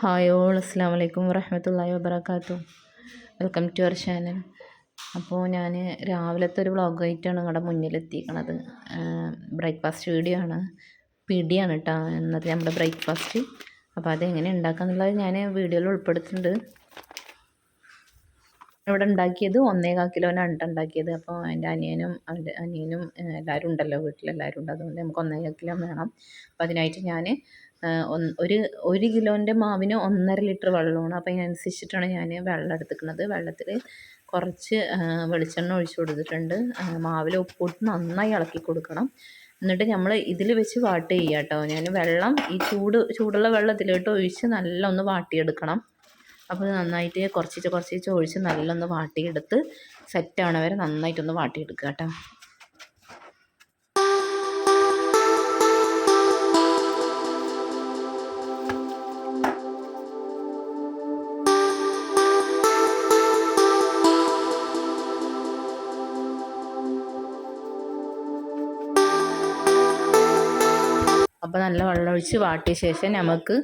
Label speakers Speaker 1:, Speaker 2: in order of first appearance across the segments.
Speaker 1: Hi all, അസ്സാം വലൈക്കും വറഹമത്തല്ലാഹി വബർക്കാത്തു. Welcome to our channel. അപ്പോൾ ഞാൻ രാവിലത്തെ ഒരു വ്ളോഗായിട്ടാണ് നിങ്ങളുടെ മുന്നിലെത്തിക്കണത്. ബ്രേക്ക്ഫാസ്റ്റ് വീഡിയോ ആണ്, പിടിയാണ് കേട്ടോ എന്നത് നമ്മുടെ ബ്രേക്ക്ഫാസ്റ്റ്. അപ്പോൾ അതെങ്ങനെ ഉണ്ടാക്കാന്നുള്ളത് ഞാൻ വീഡിയോയിൽ ഉൾപ്പെടുത്തുന്നുണ്ട്. ഇവിടെ ഉണ്ടാക്കിയത് 1.25 കിലോനാണ് ഉണ്ടാക്കിയത്. അപ്പോൾ എൻ്റെ അനിയനും എല്ലാവരും ഉണ്ടല്ലോ, വീട്ടിലെല്ലാവരും ഉണ്ട്. അതുകൊണ്ട് നമുക്ക് 1.25 കിലോ വേണം. അപ്പോൾ അതിനായിട്ട് ഞാൻ ഒരു കിലോൻ്റെ മാവിന് 1.5 ലിറ്റർ വെള്ളമാണ്. അപ്പോൾ അതിനനുസരിച്ചിട്ടാണ് ഞാൻ വെള്ളം എടുത്തിക്കുന്നത്. വെള്ളത്തിൽ കുറച്ച് വെളിച്ചെണ്ണ ഒഴിച്ച് കൊടുത്തിട്ടുണ്ട്. മാവിൽ ഉപ്പിട്ട് നന്നായി ഇളക്കി കൊടുക്കണം. എന്നിട്ട് നമ്മൾ ഇതിൽ വെച്ച് വാട്ട് ചെയ്യുക കേട്ടോ. ഞാൻ വെള്ളം ഈ ചൂടുള്ള വെള്ളത്തിലോട്ട് ഒഴിച്ച് നല്ല ഒന്ന് വാട്ടിയെടുക്കണം. അപ്പോൾ നന്നായിട്ട് കുറച്ച് ഒഴിച്ച് നല്ലൊന്ന് വാട്ടിയെടുത്ത് സെറ്റാവണ വരെ നന്നായിട്ടൊന്ന് വാട്ടിയെടുക്കുക കേട്ടോ. അപ്പോൾ നല്ല വെള്ളമൊഴിച്ച് വാട്ടിയ ശേഷം നമുക്ക്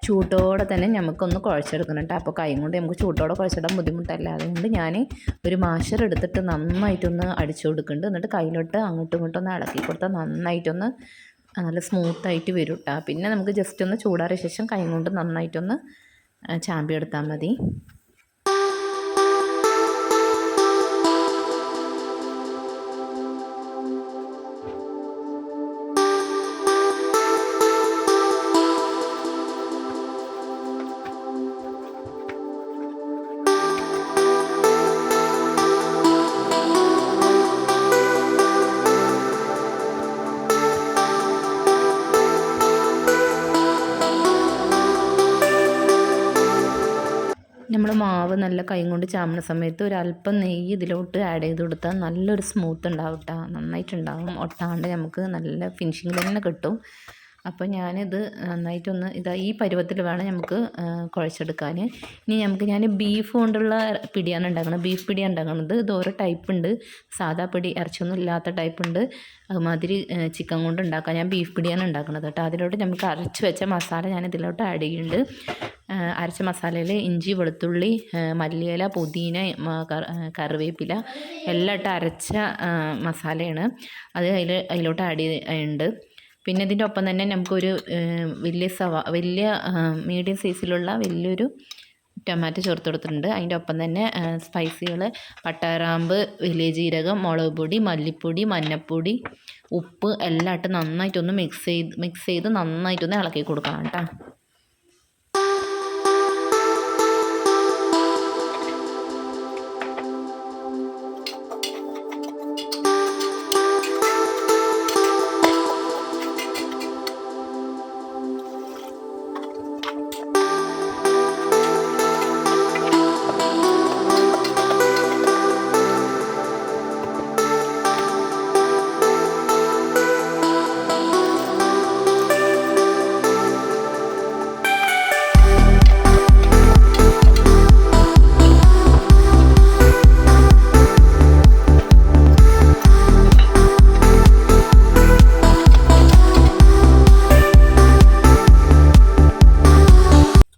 Speaker 1: ചൂട്ടോടെ തന്നെ നമുക്കൊന്ന് കുഴച്ചെടുക്കണം കേട്ടോ. അപ്പോൾ കൈ കൊണ്ട് നമുക്ക് ചൂട്ടോടെ കുഴച്ചിടാൻ ബുദ്ധിമുട്ടല്ല. അതുകൊണ്ട് ഞാൻ ഒരു മാഷർ എടുത്തിട്ട് നന്നായിട്ടൊന്ന് അടിച്ചു കൊടുക്കുന്നുണ്ട്. എന്നിട്ട് കയ്യിലോട്ട് അങ്ങോട്ടും ഇങ്ങോട്ടും ഒന്ന് ഇളക്കി കൊടുത്താൽ നന്നായിട്ടൊന്ന് നല്ല സ്മൂത്തായിട്ട് വരും കേട്ടോ. പിന്നെ നമുക്ക് ജസ്റ്റ് ഒന്ന് ചൂടാറിയ ശേഷം കൈ കൊണ്ട് നന്നായിട്ടൊന്ന് ചാമ്പി എടുത്താൽ മതി. നമ്മൾ മാവ് നല്ല കൈ കൊണ്ട് ചാമണ സമയത്ത് ഒരല്പം നെയ്യ് ഇതിലോട്ട് ആഡ് ചെയ്ത് കൊടുത്താൽ നല്ലൊരു സ്മൂത്ത് ഉണ്ടാവും കേട്ടോ. നന്നായിട്ടുണ്ടാവും, ഒട്ടാണ്ട് നമുക്ക് നല്ല ഫിനിഷിങ് തന്നെ കിട്ടും. അപ്പോൾ ഞാനിത് നന്നായിട്ടൊന്ന് ഈ പരുവത്തിൽ വേണം നമുക്ക് കുഴച്ചെടുക്കാൻ. ഇനി ഞാൻ ബീഫ് കൊണ്ടുള്ള പിടിയാണ് ഉണ്ടാക്കുന്നത്, ബീഫ് പിടിയാണ് ഉണ്ടാക്കുന്നത്. ഇത് ഓരോ ടൈപ്പ് ഉണ്ട്. സാധാ പിടി, ഇറച്ചിയൊന്നും ഇല്ലാത്ത ടൈപ്പ് ഉണ്ട്. അതുമാതിരി ചിക്കൻ കൊണ്ട് ഉണ്ടാക്കാം. ഞാൻ ബീഫ് പിടിയാണ് ഉണ്ടാക്കുന്നത് കേട്ടോ. അതിലോട്ട് നമുക്ക് അരച്ച് വെച്ച മസാല ഞാൻ ഇതിലോട്ട് ആഡ് ചെയ്യുന്നുണ്ട്. അരച്ച മസാലയിൽ ഇഞ്ചി, വെളുത്തുള്ളി, മല്ലിയില, പുതിന, കറിവേപ്പില എല്ലാം ഇട്ട് അരച്ച മസാലയാണ് അത്. അതിലോട്ട് ആഡ് ചെയ്യുന്നുണ്ട്. പിന്നെ ഇതിൻ്റെ ഒപ്പം തന്നെ നമുക്കൊരു വലിയ മീഡിയം സൈസിലുള്ള വലിയൊരു ടൊമാറ്റോ ചേർത്ത് കൊടുത്തിട്ടുണ്ട്. അതിൻ്റെ ഒപ്പം തന്നെ സ്പൈസികൾ പട്ടാഗ്രാമ്പ്, വലിയ ജീരകം, മുളക് പൊടി, മല്ലിപ്പൊടി, മഞ്ഞൾപ്പൊടി, ഉപ്പ് എല്ലാം ഇട്ട് നന്നായിട്ടൊന്ന് മിക്സ് ചെയ്ത് നന്നായിട്ടൊന്ന് ഇളക്കി കൊടുക്കണം കേട്ടോ.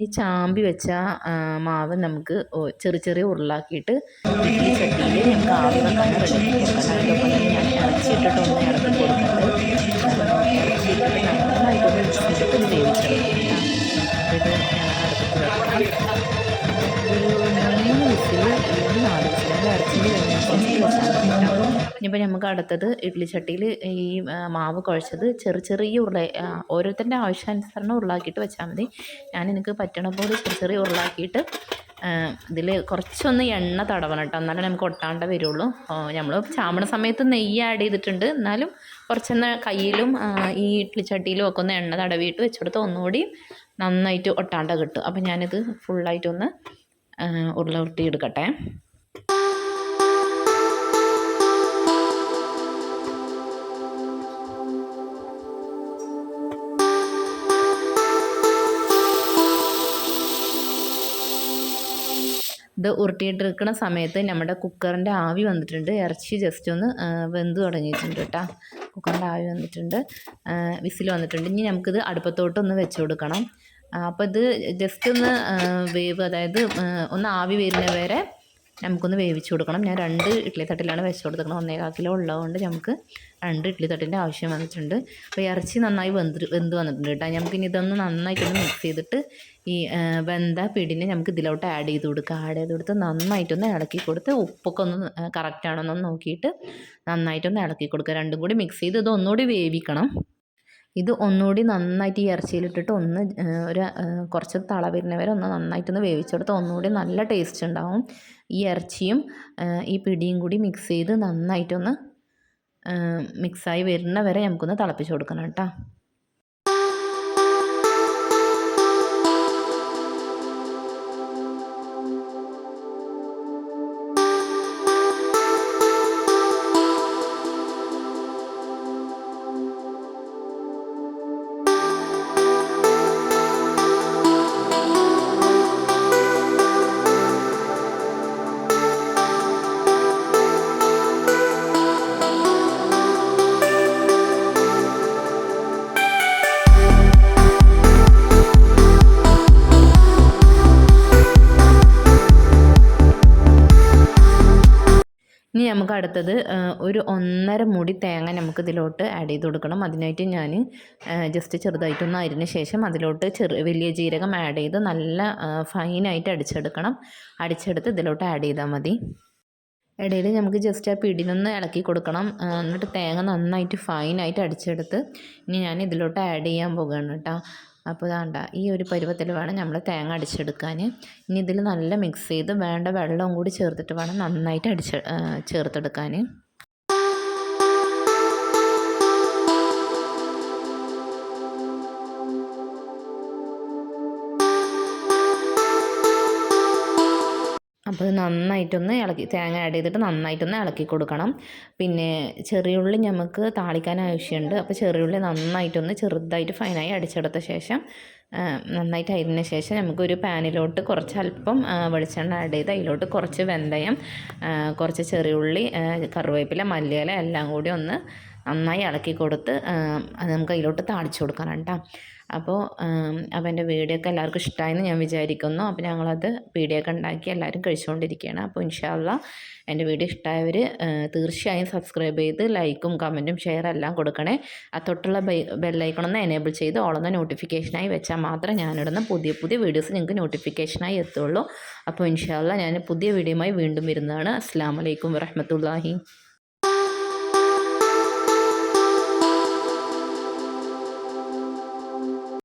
Speaker 1: ഈ ചാമ്പി വെച്ച മാവ് നമുക്ക് ചെറിയ ഉരുളാക്കിയിട്ട് ഇഡ്ഡലി ചട്ടിയിൽ നമുക്ക് ആവി വെക്കാൻ റെഡി കൊടുക്കണം. അതിനൊപ്പം തന്നെ ഞാൻ ഇറച്ചിയിട്ടിട്ടൊന്ന് ഇറക്കി കൊടുക്കുന്നത്. ഇറച്ചിയിട്ടിട്ട് നന്നായിട്ടൊന്ന് മിക്സ് ചെയ്തിട്ട് വേവിച്ചെടുക്കാം. ഇത് അടുപ്പത്ത് വെക്കാം. ഒരു 3 വിസിൽ അല്ലെങ്കിൽ 4 വിസിൽ ഇറച്ചിയിൽ കഴിഞ്ഞാൽ കുറച്ച് വെച്ചാൽ മതി. ഇനിയിപ്പോൾ നമുക്ക് അടുത്തത് ഇഡ്ഡലി ചട്ടിയിൽ ഈ മാവ് കുഴച്ചത് ചെറിയ ഓരോരുത്തരുടെ ആവശ്യാനുസരണം ഉരുളാക്കിയിട്ട് വെച്ചാൽ മതി. ഞാൻ എനിക്ക് പറ്റണ പോലെ ചെറിയ ഉരുളാക്കിയിട്ട് ഇതിൽ കുറച്ചൊന്ന് എണ്ണ തടവണം കേട്ടോ. എന്നാലും നമുക്ക് ഒട്ടാണ്ട വരുള്ളൂ. നമ്മൾ ചാമണ സമയത്ത് നെയ്യ് ആഡ് ചെയ്തിട്ടുണ്ട്. എന്നാലും കുറച്ചൊന്ന് കയ്യിലും ഈ ഇഡ്ഡലി ചട്ടിയിലും ഒക്കെ ഒന്ന് എണ്ണ തടവിയിട്ട് വെച്ചെടുത്ത് ഒന്നുകൂടി നന്നായിട്ട് ഒട്ടാണ്ട കിട്ടും. അപ്പോൾ ഞാനിത് ഫുള്ളായിട്ടൊന്ന് ഉരുട്ടി എടുക്കട്ടെ. ഇത് ഉരുട്ടിയിട്ടിരിക്കുന്ന സമയത്ത് നമ്മുടെ കുക്കറിൻ്റെ ആവി വന്നിട്ടുണ്ട്. ഇറച്ചി ജസ്റ്റ് ഒന്ന് വെന്ത് തുടങ്ങിയിട്ടുണ്ട് കേട്ടോ. കുക്കറിൻ്റെ ആവി വന്നിട്ടുണ്ട്, വിസിൽ വന്നിട്ടുണ്ട്. ഇനി നമുക്കിത് അടുപ്പത്തോട്ടൊന്ന് വെച്ച് കൊടുക്കണം. അപ്പോൾ ഇത് ജസ്റ്റ് ഒന്ന് വേവ്, അതായത് ഒന്ന് ആവി വരുന്ന വരെ നമുക്കൊന്ന് വേവിച്ച് കൊടുക്കണം. ഞാൻ 2 ഇഡ്ഡലി തട്ടിലാണ് വെച്ച് കൊടുത്തിരിക്കുന്നത്. 1.25 കിലോ ഉള്ളതുകൊണ്ട് നമുക്ക് 2 ഇഡ്ഡലി തട്ടിൻ്റെ ആവശ്യം വന്നിട്ടുണ്ട്. അപ്പോൾ ഇറച്ചി നന്നായി വെന്ത് വന്നിട്ടുണ്ട് കേട്ടോ. നമുക്കിനി ഇതൊന്ന് നന്നായിട്ടൊന്ന് മിക്സ് ചെയ്തിട്ട് ഈ വെന്ത പിടിനെ നമുക്ക് ഇതിലോട്ട് ആഡ് ചെയ്ത് കൊടുക്കുക. ആഡ് ചെയ്ത് കൊടുത്ത് നന്നായിട്ടൊന്ന് ഇളക്കി കൊടുത്ത് ഉപ്പൊക്കെ ഒന്ന് കറക്റ്റാണെന്നൊന്ന് നോക്കിയിട്ട് നന്നായിട്ടൊന്ന് ഇളക്കി കൊടുക്കുക. രണ്ടും കൂടി മിക്സ് ചെയ്ത് ഇത് ഒന്നുകൂടി വേവിക്കണം. ഇത് ഒന്നുകൂടി നന്നായിട്ട് ഈ ഇറച്ചിയിലിട്ടിട്ട് ഒന്ന് ഒരു കുറച്ച് തള വരുന്നവരെ ഒന്ന് നന്നായിട്ടൊന്ന് വേവിച്ചെടുത്ത് ഒന്നുകൂടി നല്ല ടേസ്റ്റ് ഉണ്ടാവും. ഈ ഇറച്ചിയും ഈ പിടിയും കൂടി മിക്സ് ചെയ്ത് നന്നായിട്ടൊന്ന് മിക്സായി വരുന്ന വരെ നമുക്കൊന്ന് തിളപ്പിച്ച് കൊടുക്കണം കേട്ടോ. ഇനി നമുക്ക് അടുത്തത് ഒരു 1.5 മുടി തേങ്ങ നമുക്ക് ഇതിലോട്ട് ആഡ് ചെയ്ത് കൊടുക്കണം. അതിനായിട്ട് ഞാൻ ജസ്റ്റ് ചെറുതായിട്ടൊന്ന് അരിഞ്ഞ ശേഷം അതിലോട്ട് വലിയ ജീരകം ആഡ് ചെയ്ത് നല്ല ഫൈനായിട്ട് അടിച്ചെടുക്കണം. അടിച്ചെടുത്ത് ഇതിലോട്ട് ആഡ് ചെയ്താൽ മതി. ഇടയിൽ നമുക്ക് ജസ്റ്റ് ആ പിടിനൊന്ന് ഇളക്കി കൊടുക്കണം. എന്നിട്ട് തേങ്ങ നന്നായിട്ട് ഫൈനായിട്ട് അടിച്ചെടുത്ത് ഇനി ഞാൻ ഇതിലോട്ട് ആഡ് ചെയ്യാൻ പോകുകയാണ് കേട്ടോ. അപ്പോൾ ഇതാണ്ട ഈ ഒരു പരുവത്തിൽ വേണം നമ്മൾ തേങ്ങ അടിച്ചെടുക്കാൻ. ഇനി ഇതിൽ നല്ല മിക്സ് ചെയ്ത് വേണ്ട വെള്ളവും കൂടി ചേർത്തിട്ട് വേണം നന്നായിട്ട് ചേർത്തെടുക്കാൻ. അപ്പോൾ ഇത് നന്നായിട്ടൊന്ന് ഇളക്കി തേങ്ങ ആഡ് ചെയ്തിട്ട് നന്നായിട്ടൊന്ന് ഇളക്കി കൊടുക്കണം. പിന്നെ ചെറിയുള്ളി നമുക്ക് താളിക്കാൻ ആവശ്യമുണ്ട്. അപ്പോൾ ചെറിയുള്ളി നന്നായിട്ടൊന്ന് ചെറുതായിട്ട് ഫൈനായി അടിച്ചെടുത്ത ശേഷം നന്നായിട്ട് അരിഞ്ഞ ശേഷം നമുക്കൊരു പാനിലോട്ട് കുറച്ച് അല്പം വെളിച്ചെണ്ണ ആഡ് ചെയ്ത് അതിലോട്ട് കുറച്ച് വെന്തയം, കുറച്ച് ചെറിയുള്ളി, കറിവേപ്പില, മല്ലിയില എല്ലാം കൂടി ഒന്ന് നന്നായി ഇളക്കി കൊടുത്ത് അത് നമുക്ക് അതിലോട്ട് താളിച്ച് കൊടുക്കണം കേട്ടോ. അപ്പോൾ എൻ്റെ വീഡിയോ ഒക്കെ എല്ലാവർക്കും ഇഷ്ടമായെന്ന് ഞാൻ വിചാരിക്കുന്നു. അപ്പോൾ ഞങ്ങളത് വീഡിയോ ഒക്കെ ഉണ്ടാക്കി എല്ലാവരും കഴിച്ചുകൊണ്ടിരിക്കുകയാണ്. അപ്പോൾ ഇൻഷാ അല്ലാഹ് എൻ്റെ വീഡിയോ ഇഷ്ടമായവർ തീർച്ചയായും സബ്സ്ക്രൈബ് ചെയ്ത് ലൈക്കും കമൻറ്റും ഷെയർ എല്ലാം കൊടുക്കണേ. ആ തൊട്ടുള്ള ബെല്ലൈക്കണൊന്ന് എനേബിൾ ചെയ്ത് ഓളൊന്ന് നോട്ടിഫിക്കേഷനായി വെച്ചാൽ മാത്രമേ ഞാനിടുന്ന പുതിയ പുതിയ വീഡിയോസ് നിങ്ങൾക്ക് നോട്ടിഫിക്കേഷനായി എത്തുള്ളൂ. അപ്പോൾ ഇൻഷാ അല്ലാഹ് ഞാൻ പുതിയ വീഡിയോയുമായി വീണ്ടും വരുന്നതാണ്. അസ്സലാമു അലൈക്കും വറഹ്മത്തുള്ളാഹി.